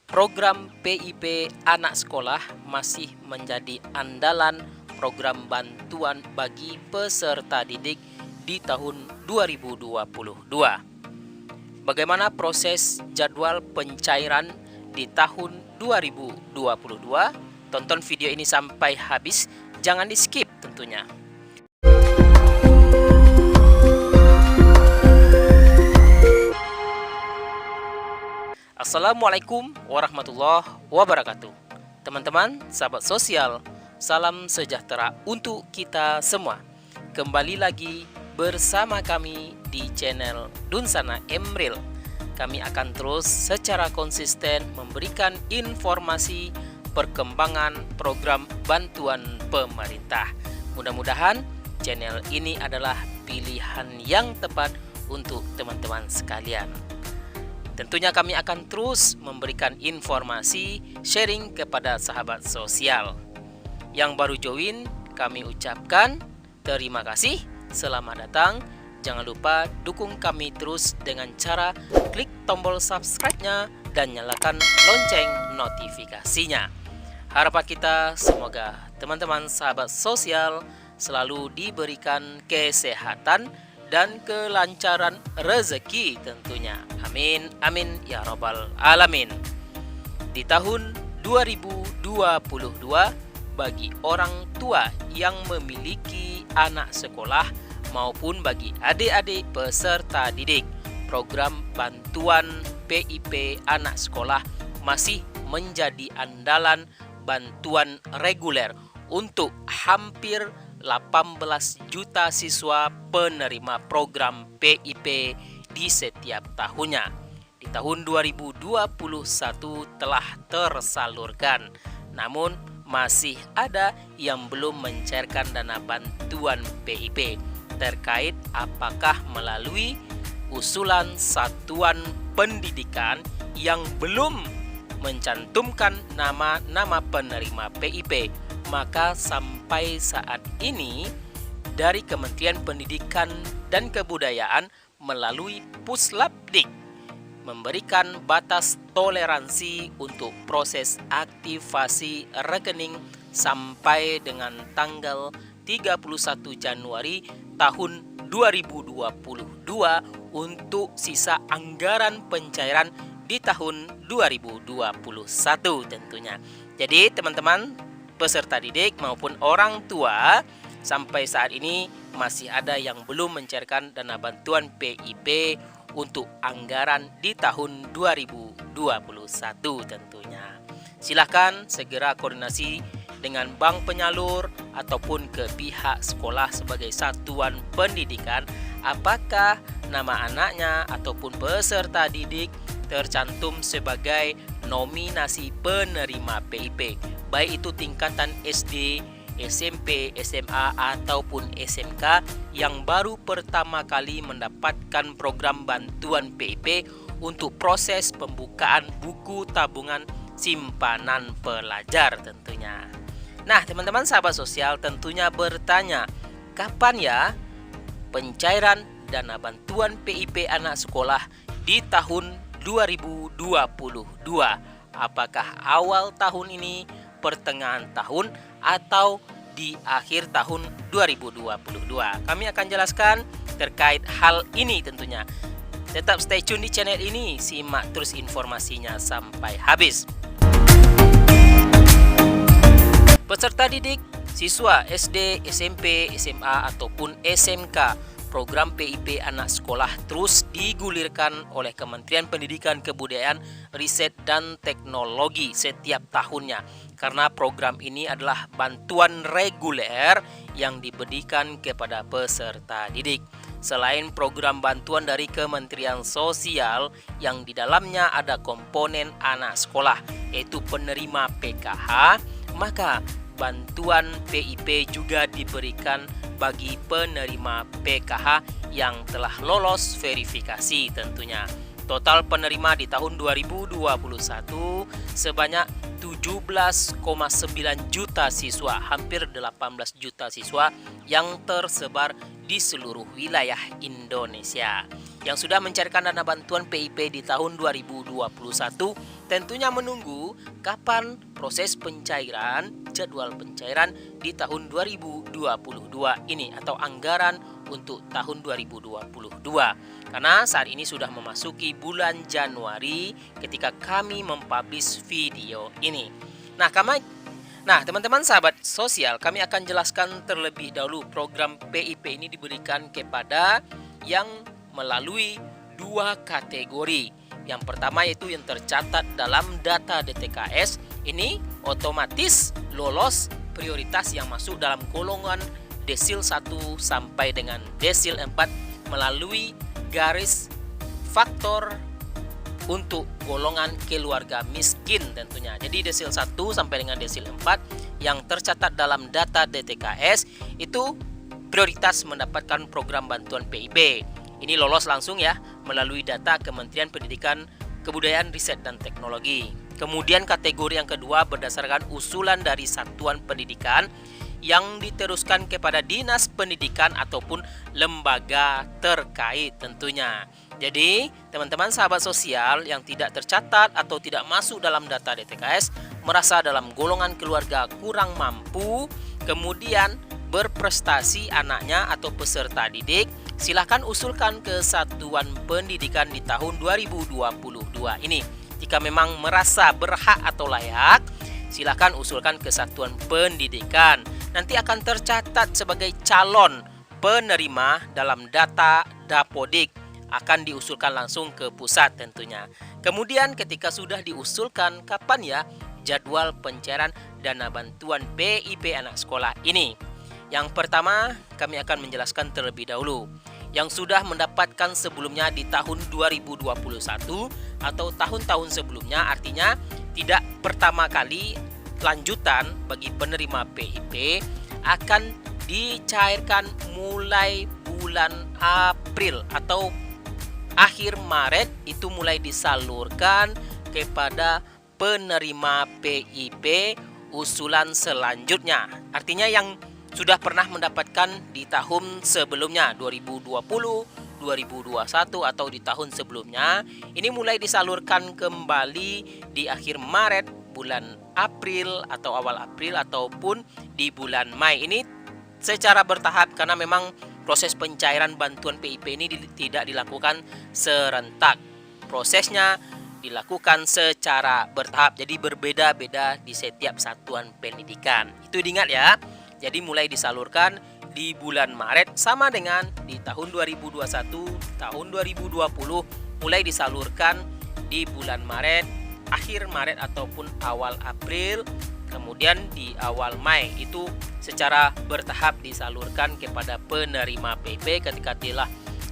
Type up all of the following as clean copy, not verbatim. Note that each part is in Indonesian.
Program PIP anak sekolah masih menjadi andalan program bantuan bagi peserta didik di tahun 2022. Bagaimana proses jadwal pencairan di tahun 2022? Tonton video ini sampai habis, jangan di-skip tentunya. Assalamualaikum warahmatullahi wabarakatuh. Teman-teman, sahabat sosial, salam sejahtera untuk kita semua. Kembali lagi bersama kami di channel Dunsana Emril. Kami akan terus secara konsisten memberikan informasi perkembangan program bantuan pemerintah. Mudah-mudahan channel ini adalah pilihan yang tepat untuk teman-teman sekalian. Tentunya kami akan terus memberikan informasi sharing kepada sahabat sosial. Yang baru join, kami ucapkan terima kasih, selamat datang. Jangan lupa dukung kami terus dengan cara klik tombol subscribe-nya dan nyalakan lonceng notifikasinya. Harapan kita semoga teman-teman sahabat sosial selalu diberikan kesehatan dan kelancaran rezeki tentunya. Amin, amin, ya rabbal alamin. Di tahun 2022, bagi orang tua yang memiliki anak sekolah maupun bagi adik-adik peserta didik, program bantuan PIP anak sekolah masih menjadi andalan bantuan reguler untuk hampir 18 juta siswa penerima program PIP di setiap tahunnya. Di tahun 2021 telah tersalurkan, namun masih ada yang belum mencairkan dana bantuan PIP terkait apakah melalui usulan satuan pendidikan yang belum mencantumkan nama-nama penerima PIP. Maka sampai saat ini dari Kementerian Pendidikan dan Kebudayaan melalui Puslapdik memberikan batas toleransi untuk proses aktivasi rekening sampai dengan tanggal 31 Januari tahun 2022 untuk sisa anggaran pencairan di tahun 2021 tentunya. Jadi teman-teman peserta didik maupun orang tua sampai saat ini masih ada yang belum mencairkan dana bantuan PIP untuk anggaran di tahun 2021 tentunya. Silahkan segera koordinasi dengan bank penyalur ataupun ke pihak sekolah sebagai satuan pendidikan apakah nama anaknya ataupun peserta didik tercantum sebagai nominasi penerima PIP, baik itu tingkatan SD, SMP, SMA ataupun SMK yang baru pertama kali mendapatkan program bantuan PIP untuk proses pembukaan buku tabungan simpanan pelajar tentunya. Nah, teman-teman sahabat sosial tentunya bertanya, kapan ya pencairan dana bantuan PIP anak sekolah di tahun 2022? Apakah awal tahun ini, pertengahan tahun, atau di akhir tahun 2022? Kami akan jelaskan terkait hal ini tentunya. Tetap stay tune di channel ini, simak terus informasinya sampai habis. Peserta didik, siswa SD, SMP, SMA, ataupun SMK, program PIP anak sekolah terus digulirkan oleh Kementerian Pendidikan Kebudayaan, Riset dan Teknologi setiap tahunnya. Karena program ini adalah bantuan reguler yang diberikan kepada peserta didik. Selain program bantuan dari Kementerian Sosial yang di dalamnya ada komponen anak sekolah, yaitu penerima PKH, maka bantuan PIP juga diberikan bagi penerima PKH yang telah lolos verifikasi tentunya. Total penerima di tahun 2021 sebanyak 17,9 juta siswa, hampir 18 juta siswa yang tersebar di seluruh wilayah Indonesia. yang sudah mencairkan dana bantuan PIP di tahun 2021 tentunya menunggu kapan proses pencairan, jadwal pencairan di tahun 2022 ini atau anggaran untuk tahun 2022. Karena saat ini sudah memasuki bulan Januari ketika kami mempublish video ini. Nah, teman-teman sahabat sosial, kami akan jelaskan terlebih dahulu program PIP ini diberikan kepada yang melalui dua kategori. Yang pertama yaitu yang tercatat dalam data DTKS, ini otomatis lolos prioritas yang masuk dalam golongan desil 1 sampai dengan desil 4 melalui garis faktor untuk golongan keluarga miskin tentunya. Jadi desil 1 sampai dengan desil 4 yang tercatat dalam data DTKS itu prioritas mendapatkan program bantuan PIP. Ini lolos langsung ya melalui data Kementerian Pendidikan, Kebudayaan, Riset dan Teknologi. Kemudian kategori yang kedua berdasarkan usulan dari satuan pendidikan yang diteruskan kepada dinas pendidikan ataupun lembaga terkait tentunya. Jadi teman-teman sahabat sosial yang tidak tercatat atau tidak masuk dalam data DTKS merasa dalam golongan keluarga kurang mampu, kemudian berprestasi anaknya atau peserta didik, silakan usulkan ke satuan pendidikan di tahun 2022 ini. Jika memang merasa berhak atau layak, silakan usulkan ke satuan pendidikan. Nanti akan tercatat sebagai calon penerima dalam data Dapodik. Akan diusulkan langsung ke pusat tentunya. Kemudian ketika sudah diusulkan, kapan ya jadwal pencairan dana bantuan PIP anak sekolah ini? Yang pertama, kami akan menjelaskan terlebih dahulu. Yang sudah mendapatkan sebelumnya di tahun 2021 atau tahun-tahun sebelumnya, artinya tidak pertama kali, lanjutan bagi penerima PIP akan dicairkan mulai bulan April atau akhir Maret, itu mulai disalurkan kepada penerima PIP usulan selanjutnya. Artinya yang sudah pernah mendapatkan di tahun sebelumnya 2020, 2021 atau di tahun sebelumnya, ini mulai disalurkan kembali di akhir Maret, bulan April atau awal April ataupun di bulan Mei. Ini secara bertahap karena memang proses pencairan bantuan PIP ini tidak dilakukan serentak. Prosesnya dilakukan secara bertahap, jadi berbeda-beda di setiap satuan pendidikan. Itu diingat ya. Jadi mulai disalurkan di bulan Maret sama dengan di tahun 2021, tahun 2020 mulai disalurkan di bulan Maret, akhir Maret ataupun awal April, kemudian di awal Mei. Itu secara bertahap disalurkan kepada penerima PIP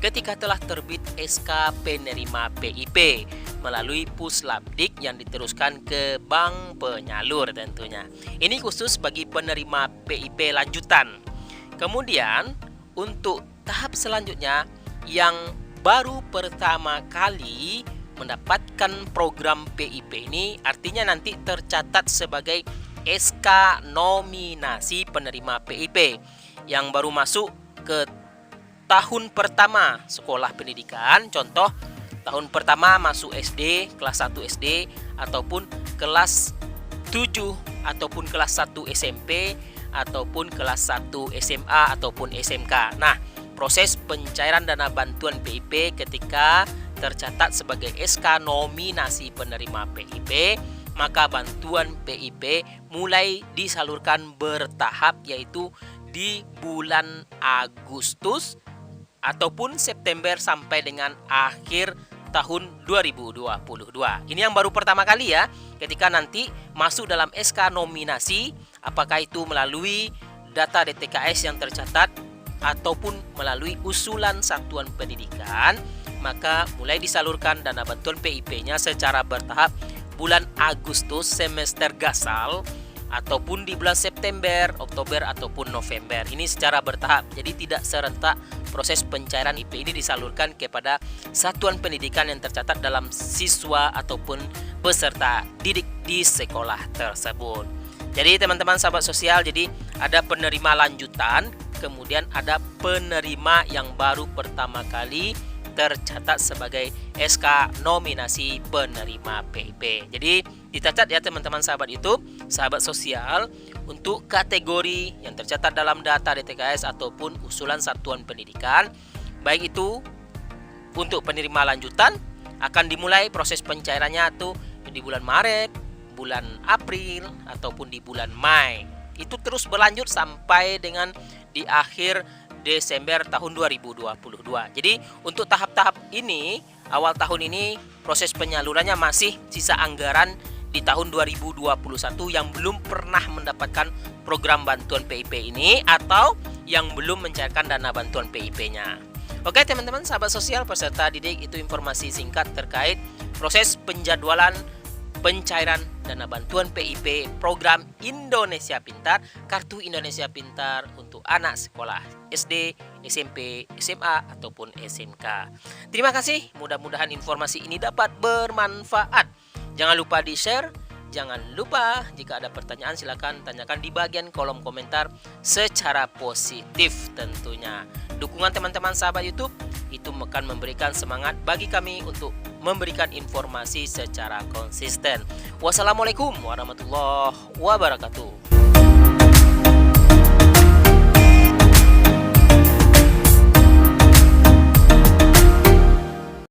ketika telah terbit SK penerima PIP melalui Puslabdik yang diteruskan ke bank penyalur tentunya. Ini khusus bagi penerima PIP lanjutan. Kemudian untuk tahap selanjutnya yang baru pertama kali mendapatkan program PIP ini, artinya nanti tercatat sebagai SK nominasi penerima PIP yang baru masuk ke tahun pertama sekolah pendidikan. Contoh, tahun pertama masuk SD, kelas 1 SD ataupun kelas 7 ataupun kelas 1 SMP ataupun kelas 1 SMA ataupun SMK. Nah, proses pencairan dana bantuan PIP ketika tercatat sebagai SK nominasi penerima PIP, maka bantuan PIP mulai disalurkan bertahap, yaitu di bulan Agustus ataupun September sampai dengan akhir tahun 2022. Ini yang baru pertama kali ya, ketika nanti masuk dalam SK nominasi, apakah itu melalui data DTKS yang tercatat ataupun melalui usulan satuan pendidikan, maka mulai disalurkan dana bantuan PIP-nya secara bertahap bulan Agustus semester gasal ataupun di bulan September, Oktober ataupun November. Ini secara bertahap, jadi tidak serentak proses pencairan IP ini disalurkan kepada satuan pendidikan yang tercatat dalam siswa ataupun peserta didik di sekolah tersebut. Jadi teman-teman sahabat sosial, jadi ada penerima lanjutan, kemudian ada penerima yang baru pertama kali tercatat sebagai SK nominasi penerima PIP. Jadi dicatat ya teman-teman sahabat YouTube, sahabat sosial, untuk kategori yang tercatat dalam data DTKS ataupun usulan satuan pendidikan, baik itu untuk penerima lanjutan, akan dimulai proses pencairannya tuh di bulan Maret, bulan April, ataupun di bulan Mei. Itu terus berlanjut sampai dengan di akhir Desember tahun 2022. Jadi untuk tahap-tahap ini, awal tahun ini proses penyalurannya masih sisa anggaran di tahun 2021 yang belum pernah mendapatkan program bantuan PIP ini atau yang belum mencairkan dana bantuan PIP-nya. Oke teman-teman sahabat sosial peserta didik, itu informasi singkat terkait proses penjadwalan pencairan dana bantuan PIP program Indonesia Pintar, Kartu Indonesia Pintar untuk anak sekolah SD, SMP, SMA, ataupun SMK. Terima kasih, mudah-mudahan informasi ini dapat bermanfaat. Jangan lupa di-share, jangan lupa jika ada pertanyaan silakan tanyakan di bagian kolom komentar secara positif tentunya. Dukungan teman-teman sahabat YouTube itu akan memberikan semangat bagi kami untuk memberikan informasi secara konsisten. Wassalamualaikum warahmatullahi wabarakatuh.